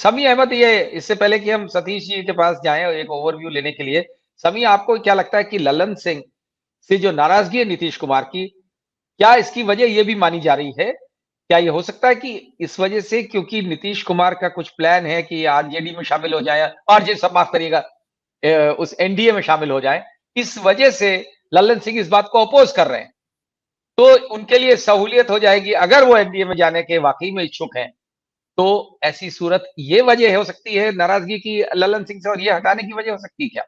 समी अहमद, ये इससे पहले कि हम सतीश जी के पास जाएँ एक ओवरव्यू लेने के लिए, समी आपको क्या लगता है कि ललन सिंह से जो नाराज़गी है नीतीश कुमार की, क्या इसकी वजह ये भी मानी जा रही है? क्या ये हो सकता है कि इस वजह से, क्योंकि नीतीश कुमार का कुछ प्लान है कि आरजेडी में शामिल हो जाए, आरजे सब माफ़ करिएगा, उस एनडीए में शामिल हो जाएँ, इस वजह से लल्लन सिंह इस बात को अपोज़ कर रहे हैं। तो उनके लिए सहूलियत हो जाएगी अगर वो एनडीए में जाने के वाक़ई में इच्छुक हैं, तो ऐसी सूरत ये वजह हो सकती है नाराज़गी की लल्लन सिंह से और ये हटाने की वजह हो सकती है क्या?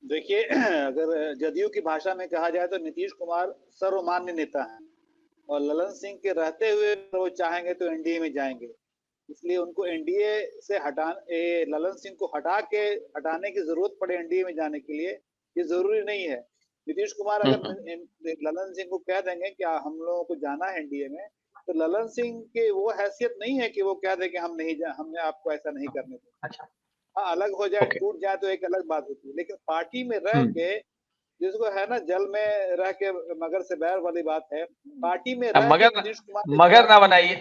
देखिए अगर जदयू की भाषा में कहा जाए तो नीतीश कुमार सर्वमान्य नेता हैं और ललन सिंह के रहते हुए वो चाहेंगे तो एनडीए में जाएंगे। इसलिए उनको एनडीए से ललन सिंह को हटाने की जरूरत पड़े एनडीए में जाने के लिए, ये जरूरी नहीं है। नीतीश कुमार हुँ, अगर हुँ। ललन सिंह को कह देंगे कि हम लोगों को जाना है एनडीए में, तो ललन सिंह की वो हैसियत नहीं है कि वो कह दे कि हमने आपको ऐसा नहीं करने दें। अच्छा, हाँ, अलग हो जाए, ओके। टूट जाए तो एक अलग बात होती है, लेकिन पार्टी में रह हुँ। के, जिसको है ना जल में रह के मगर से बैर वाली बात है, पार्टी में रह के मगर नीतीश कुमार ने मगर जवाब ना बनाइए।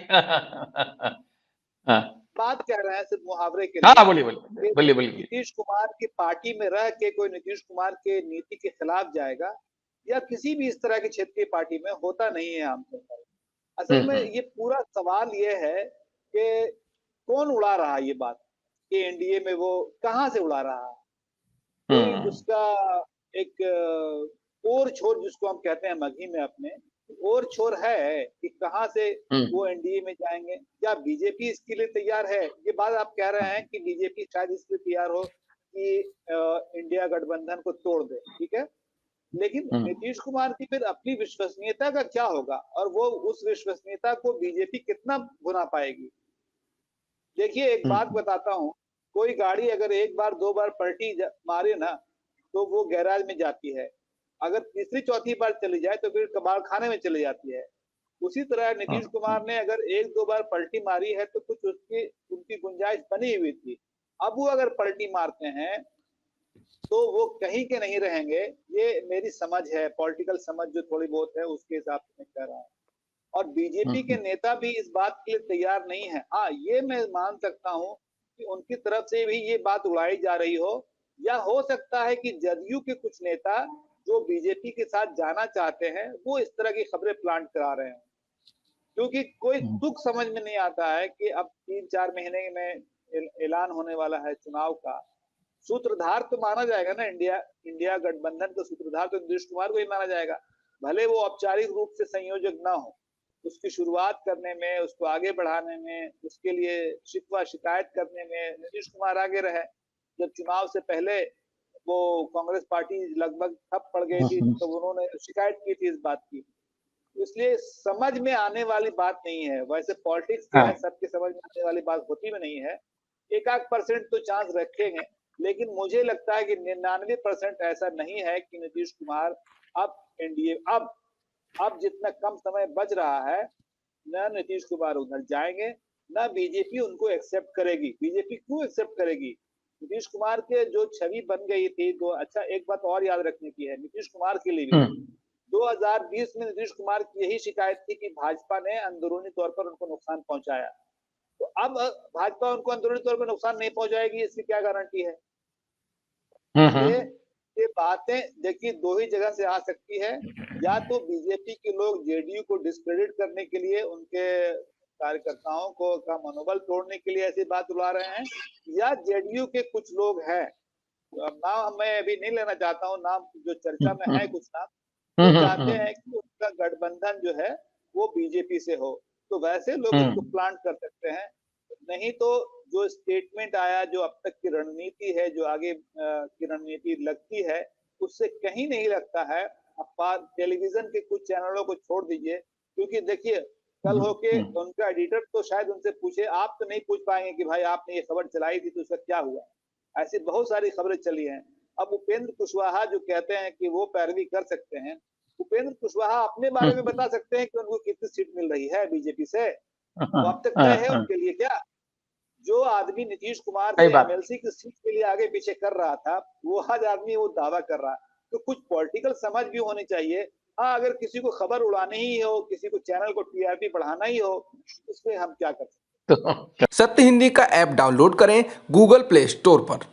हाँ। बात कह रहे हैं सिर्फ मुहावरे के हाँ, लिए बोलिए, बोलिए। कि बोलिए, बोलिए। नीतीश कुमार की पार्टी में रह के कोई नीतीश कुमार के नीति के खिलाफ जाएगा या किसी भी इस तरह की क्षेत्रीय पार्टी में होता नहीं है आमतौर पर। हुँ, असल में हुँ। ये पूरा सवाल ये है कि कौन उड़ा रहा है ये बात कि एनडीए में वो कहाँ से उड़ा रहा है। कोई हुँ। उसका एक ओर छोर जिसको हम कहते हैं मगही में अपने, ओर छोर है कि कहाँ से हुँ। वो एनडीए में जाएंगे। क्या बीजेपी इसके लिए तैयार है? ये बात आप कह रहे हैं कि बीजेपी शायद इसलिए तैयार हो कि इंडिया गठबंधन को तोड़ दे, ठीक है। लेकिन हुँ। नीतीश कुमार की फिर अपनी विश्वसनीयता का क्या होगा और वो उस विश्वसनीयता को बीजेपी कितना भुना पाएगी। देखिए एक हुँ। बात बताता हूँ, कोई गाड़ी अगर एक बार दो बार पलटी मारे ना तो वो गैराज में जाती है, अगर तीसरी चौथी बार चली जाए तो फिर कबाड़ खाने में चली जाती है। उसी तरह नीतीश कुमार ने अगर एक दो बार पलटी मारी है तो कुछ उसकी उनकी गुंजाइश बनी हुई थी। अब वो अगर पलटी मारते हैं तो वो कहीं के नहीं रहेंगे। ये मेरी समझ है, पॉलिटिकल समझ जो थोड़ी बहुत है उसके हिसाब से मैं कह रहा हूँ। और हुँ, बीजेपी के हुँ। नेता भी इस बात के लिए तैयार नहीं है। हाँ, ये मैं मान सकता हूँ कि उनकी तरफ से भी ये बात उड़ाई जा रही हो, या हो सकता है कि जदयू के कुछ नेता जो बीजेपी के साथ जाना चाहते हैं वो इस तरह की खबरें प्लांट करा रहे हैं, क्योंकि कोई हुँ। तुक समझ में नहीं आता है कि अब 3-4 महीने में ऐलान होने वाला है चुनाव का। सूत्रधार तो माना जाएगा ना, इंडिया इंडिया गठबंधन का सूत्रधार तो नीतीश कुमार को ही माना जाएगा, भले वो औपचारिक रूप से संयोजक ना हो। उसकी शुरुआत करने में, उसको आगे बढ़ाने में, उसके लिए शिकवा शिकायत करने में नीतीश कुमार आगे रहे। जब चुनाव से पहले वो कांग्रेस पार्टी लगभग ठप पड़ गई हुँ, थी हुँ। तो उन्होंने शिकायत की थी इस बात की। इसलिए समझ में आने वाली बात नहीं है, वैसे पॉलिटिक्स क्या है, हाँ। सबके समझ में आने वाली बात होती भी नहीं है। एक आध परसेंट तो चांस रखेंगे, लेकिन मुझे लगता है कि 99% ऐसा नहीं है कि नीतीश कुमार अब एनडीए अब जितना कम समय बच रहा है, न नीतीश कुमार उधर जाएंगे, न बीजेपी उनको एक्सेप्ट करेगी। बीजेपी क्यों एक्सेप्ट करेगी? नीतीश कुमार के जो छवि बन गई थी, तो अच्छा एक बात और याद रखने की है नीतीश कुमार के लिए भी, हुँ। 2020 में नीतीश कुमार की यही शिकायत थी कि भाजपा ने अंदरूनी तौर पर उनको नुकसान पहुंचाया। तो अब भाजपा उनको अंदरूनी तौर पर नुकसान नहीं पहुंचाएगी, इसकी क्या गारंटी है? हुँ, इसलिए हुँ। ये बातें देखिए दो ही जगह से आ सकती है, या तो बीजेपी के लोग जेडीयू को डिस्क्रेडिट करने के लिए, उनके कार्यकर्ताओं को का मनोबल तोड़ने के लिए ऐसी बात उड़ा रहे हैं, या जेडीयू के कुछ लोग हैं, अब नाम मैं अभी नहीं लेना चाहता हूँ, नाम जो हुँ, चर्चा में हुँ। है कुछ नाम, हुँ, वो हुँ, चाहते हुँ। हैं कि उनका गठबंधन जो है वो बीजेपी से हो। तो वैसे लोग हुँ। इसको प्लांट कर सकते हैं। नहीं तो जो स्टेटमेंट आया, जो अब तक की रणनीति है, जो आगे की रणनीति लगती है, उससे कहीं नहीं लगता है। आप टेलीविजन के कुछ चैनलों को छोड़ दीजिए, क्योंकि देखिए कल हुँ, होके हुँ। उनका एडिटर तो शायद उनसे पूछे, आप तो नहीं पूछ पाएंगे कि भाई आपने ये खबर चलाई थी तो उसका क्या हुआ। ऐसी बहुत सारी खबरें चली हैं। अब उपेंद्र कुशवाहा जो कहते हैं कि वो पैरवी कर सकते हैं, उपेंद्र कुशवाहा अपने हुँ, बारे में हुँ। बता सकते हैं कि उनको कितनी सीट मिल रही है बीजेपी से। हाँ, हाँ, वो अब तक तय हाँ, है हाँ। उनके लिए क्या? जो आदमी नीतीश कुमार सही से बात। एमएलसी की सीट के लिए आगे पीछे कर रहा था, वो आज आदमी वो दावा कर रहा है। तो कुछ पॉलिटिकल समझ भी होनी चाहिए। हाँ, अगर किसी को खबर उड़ानी ही हो, किसी को चैनल को टीआरपी बढ़ाना ही हो, उसमें हम क्या कर सकते हैं? तो सत्य हिंदी का ऐप डाउनलोड करें गूगल प्ले स्टोर पर।